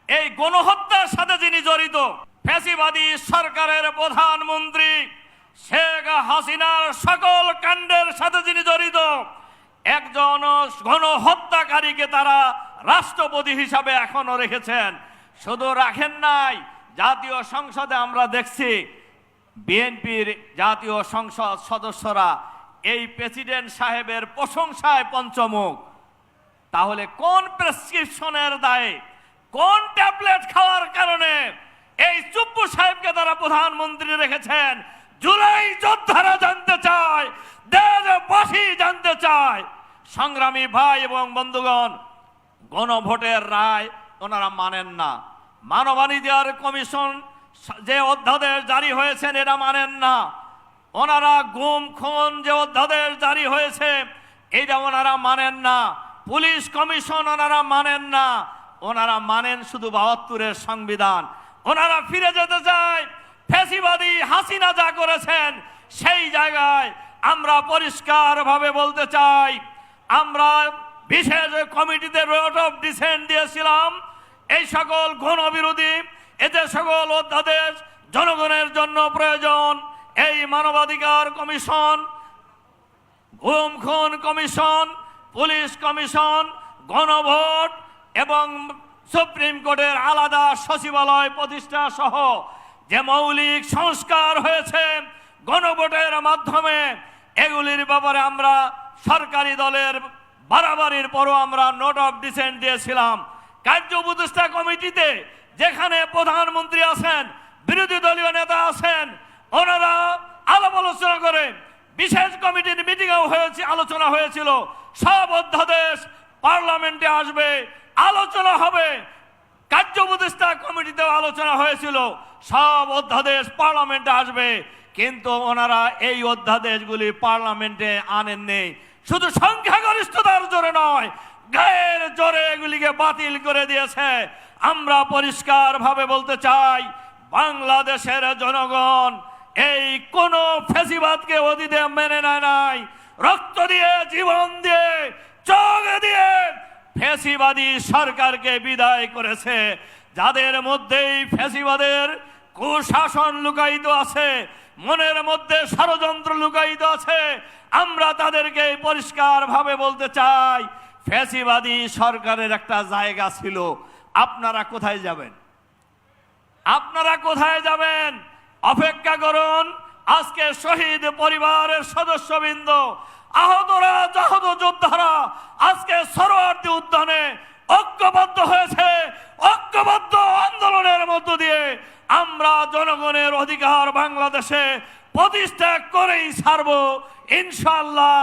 এই গণহত্যার সাথে যিনি জড়িত, ফ্যাসিবাদী সরকারের প্রধানমন্ত্রী শেখ হাসিনার সকল কাণ্ডের সাথে যিনি জড়িত, একজন গণহত্যাকারীকে তারা রাষ্ট্রপতি হিসাবে এখনো রেখেছেন। শুধু রাখেন নাই, জাতীয় সংসদে আমরা দেখছি বিএনপির জাতীয় সংসদ সদস্যরা এই প্রেসিডেন্ট সাহেবের প্রশংসায় পঞ্চমুখ। তাহলে কোন প্রেসক্রিপশনের দায়ে, কোন ট্যাবলেট খাওয়ার কারণে এই চুপ্পু সাহেবকে তারা প্রধানমন্ত্রী রেখেছেন? জুলাই যোদ্ধারা জানতে চায়, দেশবাসী জানতে চায়। সংগ্রামী ভাই এবং বন্ধুগণ, গণভোটের রায় ওনারা মানেন না। মানবাধিকার কমিশন যে অধ্যাদেশ জারি হয়েছেন এটা মানেন না। ওনারা গুম খুন যে অধ্যাদেশ জারি হয়েছে এটা ওনারা মানেন না। পুলিশ কমিশন ওনারা মানেন না। ওনারা মানেন শুধু ৭২-এর সংবিধান। ওনারা ফিরে যেতে চায় ফ্যাসিবাদী হাসিনা যা করেছেন সেই জায়গায়। আমরা পরিষ্কারভাবে বলতে চাই, আমরা বিশেষ কমিটিতে রোড অফ ডিসেন্ট দিয়েছিলাম। এই সকল গণবিরোধী যে সকল অধ্যাদেশ জনগণের জন্য প্রয়োজন, এই মানবাধিকার কমিশন, গুম খুন কমিশন, পুলিশ কমিশন, গণভোট এবং সুপ্রিম কোর্টের আলাদা সচিবালয় প্রতিষ্ঠা সহ যে মৌলিক সংস্কার হয়েছে গণভোটের মাধ্যমে, এগুলির ব্যাপারে আমরা সরকারি দলের বাড়াবাড়ির পরও আমরা নোট অফ ডিসেন্ট দিয়েছিলাম। কার্য উপদেষ্টা কমিটিতে যেখানে প্রধানমন্ত্রী আছেন, বিরোধী দলীয় নেতা আছেন, ওনারা আলাপ আলোচনা করে বিশেষ কমিটির মিটিংও হয়েছে, আলোচনা হয়েছিল। সব অধ্যাদেশ পার্লামেন্টে আসবে, আলোচনা হবে। কার্য উপদেষ্টা কমিটিতেও আলোচনা হয়েছিল, সব অধ্যাদেশ পার্লামেন্টে আসবে। কিন্তু ওনারা এই অধ্যাদেশগুলি পার্লামেন্টে আনেননি। শুধু সংখ্যাগরিষ্ঠতার জোরে নয়, গায়ের জোরে এগুলিকে বাতিল করে দিয়েছে। আমরা পরিষ্কারভাবে বলতে চাই, বাংলাদেশের জনগণ এই কোন ফ্যাসিবাদকে অতীতে মেনে নেয় নাই। রক্ত দিয়ে, জীবন দিয়ে, চোখ দিয়ে ফ্যাসিবাদী সরকারকে বিদায় করেছে। যাদের মধ্যেই ফ্যাসিবাদের কুশাসন লুকায়িত আছে, মনের মধ্যে ষড়যন্ত্র লুকায়িত আছে, আমরা তাদেরকে পরিষ্কারভাবে বলতে চাই, ফ্যাসিবাদী সরকারের একটা জায়গা ছিল। আপনারা কোথায় যাবেন? আপনারা কোথায় যাবেন? অপেক্ষা করুন। আজকে শহীদ পরিবারের সদস্যবৃন্দ, আহতরা, জাহত যোদ্ধারা আজকে সরোয়ার্দী উদ্যানে ঐক্যবদ্ধ হয়েছে। ঐক্যবদ্ধ আন্দোলনের মধ্য দিয়ে আমরা জনগণের অধিকার বাংলাদেশে প্রতিষ্ঠা করেই ছাড়ব ইনশাআল্লাহ।